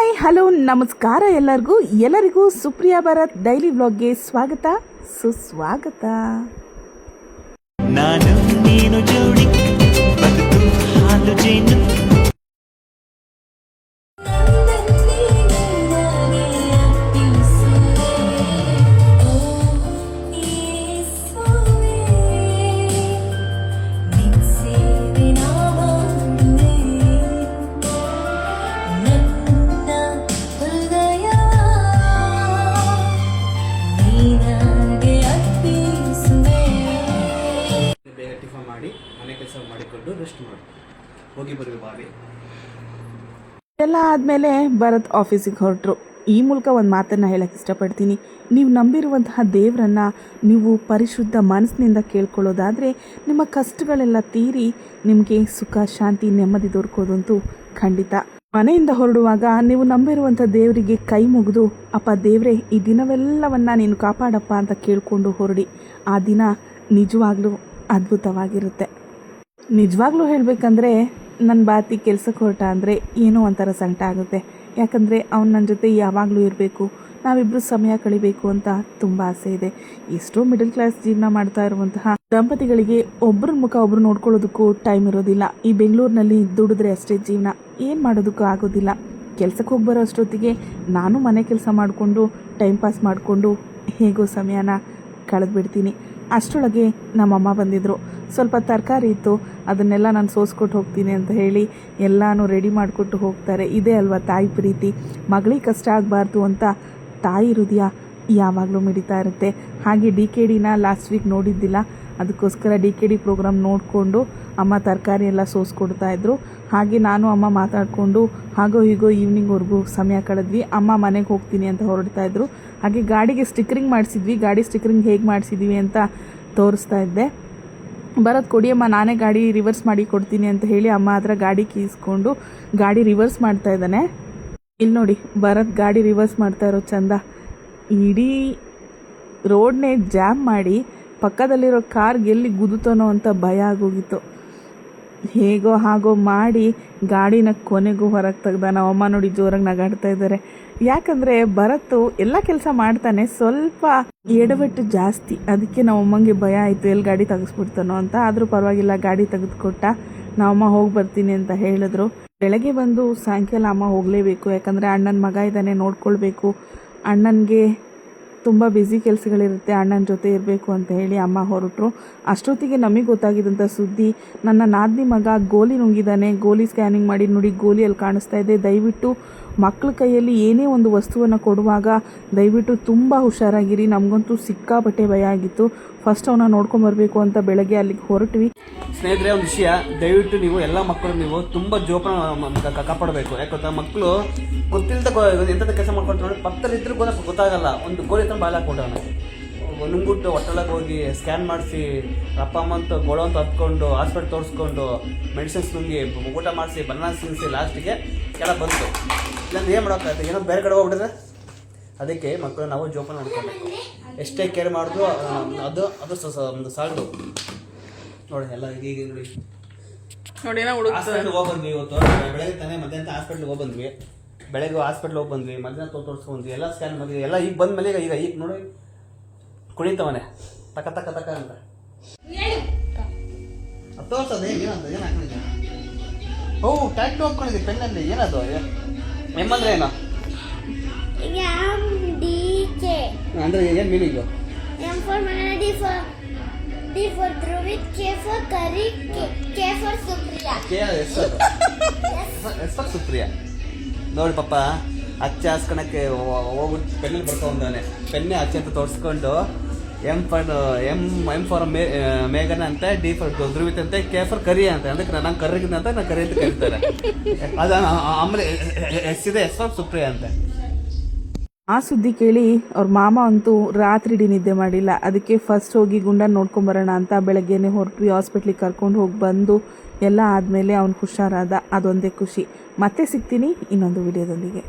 Hi hello ನಮಸ್ಕಾರ ಎಲ್ಲರಿಗೂ Supriya Bharat daily ವ್ಲಾಗ್ಗೆ ಸ್ವಾಗತ ಸುಸ್ವಾಗತ. ನಾನು ನೀನು ಜೋಡಿ ಬದುಕು ಹಾಲು ಜೇನು. ಬೇಗ ಟಿಫನ್ ಮಾಡಿ ಮನೆ ಕೆಲಸ ಮಾಡಿಕೊಂಡು ರೆಸ್ಟ್ ಮಾಡಿ ಹೋಗಿ ಬರಬೇಕು ಬಾವಿ. ಎಲ್ಲ ಆದಮೇಲೆ ಭರತ್ ಆಫೀಸಿಗೆ ಹೊರಟರು. ಈ ಮೂಲಕ ಒಂದು ಮಾತನ್ನು ಹೇಳಕ್ಕೆ ಇಷ್ಟಪಡ್ತೀನಿ. ನೀವು ನಂಬಿರುವಂತಹ ದೇವರನ್ನು ನೀವು ಪರಿಶುದ್ಧ ಮನಸ್ಸಿನಿಂದ ಕೇಳ್ಕೊಳ್ಳೋದಾದರೆ ನಿಮ್ಮ ಕಷ್ಟಗಳೆಲ್ಲ ತೀರಿ ನಿಮಗೆ ಸುಖ ಶಾಂತಿ ನೆಮ್ಮದಿ ದೊರಕೋದಂತೂ ಖಂಡಿತ. ಮನೆಯಿಂದ ಹೊರಡುವಾಗ ನೀವು ನಂಬಿರುವಂಥ ದೇವರಿಗೆ ಕೈ ಮುಗಿದು, ಅಪ್ಪ ದೇವರೇ ಈ ದಿನವೆಲ್ಲವನ್ನು ನೀನು ಕಾಪಾಡಪ್ಪ ಅಂತ ಕೇಳಿಕೊಂಡು ಹೊರಡಿ. ಆ ದಿನ ನಿಜವಾಗ್ಲೂ ಅದ್ಭುತವಾಗಿರುತ್ತೆ. ನಿಜವಾಗ್ಲೂ ಹೇಳಬೇಕಂದ್ರೆ ನನ್ನ ಬಾತಿ ಕೆಲಸಕ್ಕೆ ಹೊರಟ ಅಂದರೆ ಏನೋ ಒಂಥರ ಸಂಕಟ ಆಗುತ್ತೆ. ಯಾಕಂದರೆ ಅವ್ನು ನನ್ನ ಜೊತೆ ಯಾವಾಗಲೂ ಇರಬೇಕು, ನಾವಿಬ್ಬರು ಸಮಯ ಕಳಿಬೇಕು ಅಂತ ತುಂಬ ಆಸೆ ಇದೆ. ಎಷ್ಟೋ ಮಿಡಲ್ ಕ್ಲಾಸ್ ಜೀವನ ಮಾಡ್ತಾ ಇರುವಂತಹ ದಂಪತಿಗಳಿಗೆ ಒಬ್ಬರ ಮುಖ ಒಬ್ಬರು ನೋಡ್ಕೊಳ್ಳೋದಕ್ಕೂ ಟೈಮ್ ಇರೋದಿಲ್ಲ. ಈ ಬೆಂಗಳೂರಿನಲ್ಲಿ ದುಡಿದ್ರೆ ಅಷ್ಟೇ ಜೀವನ, ಏನು ಮಾಡೋದಕ್ಕೂ ಆಗೋದಿಲ್ಲ. ಕೆಲಸಕ್ಕೆ ಹೋಗಿ ಬರೋ ಅಷ್ಟೊತ್ತಿಗೆ ನಾನು ಮನೆ ಕೆಲಸ ಮಾಡಿಕೊಂಡು ಟೈಮ್ ಪಾಸ್ ಮಾಡಿಕೊಂಡು ಹೇಗೋ ಸಮಯನ ಕಳೆದ್ಬಿಡ್ತೀನಿ. ಅಷ್ಟರೊಳಗೆ ನಮ್ಮಮ್ಮ ಬಂದಿದ್ದರು. ಸ್ವಲ್ಪ ತರಕಾರಿ ಇತ್ತು, ಅದನ್ನೆಲ್ಲ ನಾನು ಸೋಸ್ಕೊಟ್ಟು ಹೋಗ್ತೀನಿ ಅಂತ ಹೇಳಿ ಎಲ್ಲನೂ ರೆಡಿ ಮಾಡಿಕೊಟ್ಟು ಹೋಗ್ತಾರೆ. ಇದೇ ಅಲ್ವಾ ತಾಯಿ ಪ್ರೀತಿ. ಮಗಳಿಗೆ ಕಷ್ಟ ಆಗಬಾರ್ದು ಅಂತ ತಾಯಿ ಹೃದಯ ಯಾವಾಗಲೂ ಮಿಡಿತಾ ಇರುತ್ತೆ. ಹಾಗೆ DKDನ ಲಾಸ್ಟ್ ವೀಕ್ ನೋಡಿದ್ದಿಲ್ಲ, ಅದಕ್ಕೋಸ್ಕರ DKD ಪ್ರೋಗ್ರಾಮ್ ನೋಡಿಕೊಂಡು ಅಮ್ಮ ತರಕಾರಿ ಎಲ್ಲ ಸೋಸ್ಕೊಡ್ತಾಯಿದ್ರು. ಹಾಗೆ ನಾನು ಅಮ್ಮ ಮಾತಾಡಿಕೊಂಡು ಹಾಗೋ ಹೀಗೋ ಈವ್ನಿಂಗ್ವರೆಗೂ ಸಮಯ ಕಳೆದ್ವಿ. ಅಮ್ಮ ಮನೆಗೆ ಹೋಗ್ತೀನಿ ಅಂತ ಹೊರಡ್ತಾಯಿದ್ರು. ಹಾಗೆ ಗಾಡಿಗೆ ಸ್ಟಿಕ್ಕರಿಂಗ್ ಮಾಡಿಸಿದ್ವಿ. ಗಾಡಿ ಸ್ಟಿಕ್ಕರಿಂಗ್ ಹೇಗೆ ಮಾಡಿಸಿದ್ವಿ ಅಂತ ತೋರಿಸ್ತಾ ಇದ್ದೆ. ಭರತ್ ಕೊಡಿಯಮ್ಮ ನಾನೇ ಗಾಡಿ ರಿವರ್ಸ್ ಮಾಡಿ ಕೊಡ್ತೀನಿ ಅಂತ ಹೇಳಿ ಅಮ್ಮ ಹತ್ರ ಗಾಡಿ ಕೀಸ್ಕೊಂಡು ಗಾಡಿ ರಿವರ್ಸ್ ಮಾಡ್ತಾ ಇದ್ದಾನೆ. ಇಲ್ಲಿ ನೋಡಿ ಭರತ್ ಗಾಡಿ ರಿವರ್ಸ್ ಮಾಡ್ತಾ ಇರೋ ಚಂದ. ಇಡೀ ರೋಡ್ನೇ ಜಾಮ್ ಮಾಡಿ ಪಕ್ಕದಲ್ಲಿರೋ ಕಾರ್ಗೆ ಎಲ್ಲಿ ಗುದ್ದುತ್ತಾನೋ ಅಂತ ಭಯ ಆಗೋಗಿತ್ತು. ಹೇಗೋ ಹಾಗೋ ಮಾಡಿ ಗಾಡಿನ ಕೊನೆಗೂ ಹೊರಗೆ ತೆಗ್ದ. ನಮ್ಮಮ್ಮ ನೋಡಿ ಜೋರಾಗಿ ನಗಾಡ್ತಾ ಇದ್ದಾರೆ. ಯಾಕಂದರೆ ಭರತ್ತು ಎಲ್ಲ ಕೆಲಸ ಮಾಡ್ತಾನೆ, ಸ್ವಲ್ಪ ಎಡವಟ್ಟು ಜಾಸ್ತಿ. ಅದಕ್ಕೆ ನಮ್ಮಮ್ಮಂಗೆ ಭಯ ಆಯಿತು ಎಲ್ಲಿ ಗಾಡಿ ತೆಗೆಸ್ಬಿಡ್ತಾನೋ ಅಂತ. ಆದರೂ ಪರವಾಗಿಲ್ಲ, ಗಾಡಿ ತೆಗೆದುಕೊಟ್ಟ. ನಮ್ಮಮ್ಮ ಹೋಗಿ ಬರ್ತೀನಿ ಅಂತ ಹೇಳಿದ್ರು. ಬೆಳಗ್ಗೆ ಬಂದು ಸಾಯಂಕಾಲ ಅಮ್ಮ ಹೋಗಲೇಬೇಕು, ಯಾಕಂದರೆ ಅಣ್ಣನ ಮಗ ಇದ್ದಾನೆ, ನೋಡ್ಕೊಳ್ಬೇಕು. ಅಣ್ಣನಿಗೆ ತುಂಬ ಬ್ಯುಸಿ ಕೆಲಸಗಳಿರುತ್ತೆ, ಅಣ್ಣನ ಜೊತೆ ಇರಬೇಕು ಅಂತ ಹೇಳಿ ಅಮ್ಮ ಹೊರಟರು. ಅಷ್ಟೊತ್ತಿಗೆ ನಮಗೆ ಗೊತ್ತಾಗಿದ್ದಂಥ ಸುದ್ದಿ, ನನ್ನ ನಾದಿನಿ ಮಗ ಗೋಲಿ ನುಂಗಿದ್ದಾನೆ. ಗೋಲಿ ಸ್ಕ್ಯಾನಿಂಗ್ ಮಾಡಿ ನೋಡಿ, ಗೋಲಿಯಲ್ಲಿ ಕಾಣಿಸ್ತಾ ಇದೆ. ದಯವಿಟ್ಟು ಮಕ್ಕಳ ಕೈಯಲ್ಲಿ ಏನೇ ಒಂದು ವಸ್ತುವನ್ನು ಕೊಡುವಾಗ ದಯವಿಟ್ಟು ತುಂಬ ಹುಷಾರಾಗಿರಿ. ನಮಗಂತೂ ಸಿಕ್ಕಾಪಟ್ಟೆ ಭಯ ಆಗಿತ್ತು. ಫಸ್ಟ್ ಅವನ್ನ ನೋಡ್ಕೊಂಬರ್ಬೇಕು ಅಂತ ಬೆಳಗ್ಗೆ ಅಲ್ಲಿಗೆ ಹೊರಟ್ವಿ. ಸ್ನೇಹಿತರೆ, ಒಂದು ವಿಷಯ, ದಯವಿಟ್ಟು ನೀವು ಎಲ್ಲ ಮಕ್ಕಳು ನೀವು ತುಂಬ ಜೋಪಾನ ಕಾಪಾಡಬೇಕು. ಯಾಕಂತ ಮಕ್ಕಳು ಗೊತ್ತಿಲ್ಲದ ಎಂಥದ್ದು ಕೆಲಸ ಮಾಡ್ಕೊಂಡು ನೋಡಿ ಪಕ್ಕದಲ್ಲಿ ಇದ್ರೂ ಗೊತ್ತಾಗಲ್ಲ. ಒಂದು ಗೋಲಿ ಹತ್ರ ಬಾಲ ಹಾಕೊಂಡವನು ನುಂಗ್ಬಿಟ್ಟು ಹೊಟ್ಟೆಳಗೆ ಹೋಗಿ ಸ್ಕ್ಯಾನ್ ಮಾಡಿಸಿ ಅಪ್ಪ ಅಮ್ಮ ಅಂತ ಗೋಳ ಅಂತ ಹತ್ಕೊಂಡು ಹಾಸ್ಪಿಟ್ಲ್ ತೋರಿಸ್ಕೊಂಡು ಮೆಡಿಸಿನ್ಸ್ ನುಂಗಿ ಊಟ ಮಾಡಿಸಿ ಬನಾನ ತಿನ್ನಿಸಿ ಲಾಸ್ಟಿಗೆ ಕೆಳ ಬಂತು. ಇಲ್ಲಾಂದ್ರೆ ಏನು ಮಾಡೋಕ್ಕಾಗುತ್ತೆ, ಏನೋ ಬೇರೆ ಕಡೆ ಹೋಗ್ಬಿಟ್ಟಿದ್ರೆ. ಅದಕ್ಕೆ ಮಕ್ಕಳು ನಾವು ಜೋಪಾನ ನೋಡ್ಕೊಬೇಕು. ಎಷ್ಟೇ ಕೇರ್ ಮಾಡಿದ್ರು ಅದು ಒಂದು ಸಾಲ್ಟು ನೋಡಿ. ಎಲ್ಲ ಈಗ ನೋಡಿ ಹಾಸ್ಪಿಟ್ಲ್ಗೆ ಹೋಗಿ ಬಂದ್ವಿ ಇವತ್ತು ಬೆಳಗ್ಗೆ ತಾನೇ. ಮಧ್ಯಾಹ್ನ ಹಾಸ್ಪಿಟ್ಲ್ಗೆ ಹೋಗಿ ಬಂದ್ವಿ, ಬೆಳಗ್ಗೆ ಹಾಸ್ಪಿಟ್ಲ್ಗೆ ಹೋಗಿ ಬಂದ್ವಿ, ಮಧ್ಯಾಹ್ನ ತೋರಿಸ್ಕೊಂಡ್ವಿ, ಎಲ್ಲ ಸ್ಕ್ಯಾನ್ ಮಾಡಿದ್ವಿ. ಎಲ್ಲ ಈಗ ಬಂದ ಮೇಲೆ ಈಗ ನೋಡಿ ಕುಣಿತವನೆ ತಕ ತಕ ತಕ ಅಂತ ತೋರ್ಸೋದು. ಏನಂತ ಏನು ಹಾಕೊಂಡಿದ್ದೆ? ಓ ಟ್ಯಾಕ್ಟು ಹಾಕೊಂಡಿದ್ದೆ ಪೆನ್ನಲ್ಲಿ. ಏನದು ಎಮ್ಮಂದ್ರೆ ಏನು ಅಂದ್ರೆ ಏನು ಮೀನಿಂಗು? ಸುಪ್ರಿಯಾ ನೋಡಿ ಪಾಪ ಅಚ್ಚೆ ಹಾಸ್ಕೊಳಕ್ಕೆ ಹೋಗ್ಬಿಟ್ಟು ಪೆನ್ನಲ್ಲಿ ಬರ್ಕೊಂಡವನೆ. ಪೆನ್ನೆ ಅಚ್ಚೆ ಅಂತ ತೋರಿಸ್ಕೊಂಡು ಎಂ ಫಾರ್ ಮೇಘನ ಅಂತ, ಡಿ ಫಾರ್ ಧ್ರುವಿತ್ ಅಂತ, ಕೆ ಫಾರ್ ಕರಿ ಅಂತ. ಅದಕ್ಕೆ ನಾನು ಕರ್ರಿಗಿದ್ದ ಅಂತ ನಾನು ಕರಿ ಅಂತ ಕರೀತಾರೆ. ಅದು ಆಮೇಲೆ ಎಸ್ ಫಾರ್ ಸುಪ್ರಿಯಾ ಅಂತ. ಆ ಸುದ್ದಿ ಕೇಳಿ ಅವ್ರ ಮಾಮ ಅಂತೂ ರಾತ್ರಿ ಇಡೀ ನಿದ್ದೆ ಮಾಡಿಲ್ಲ. ಅದಕ್ಕೆ ಫಸ್ಟ್ ಹೋಗಿ ಗುಂಡನ್ನು ನೋಡ್ಕೊಂಬರೋಣ ಅಂತ ಬೆಳಗ್ಗೆನೇ ಹೊರಟ್ವಿ. ಹಾಸ್ಪಿಟ್ಲಿಗೆ ಕರ್ಕೊಂಡು ಹೋಗಿ ಬಂದು ಎಲ್ಲ ಆದಮೇಲೆ ಅವ್ನು ಹುಷಾರಾದ. ಅದೊಂದೇ ಖುಷಿ. ಮತ್ತೆ ಸಿಗ್ತೀನಿ ಇನ್ನೊಂದು ವಿಡಿಯೋದೊಂದಿಗೆ.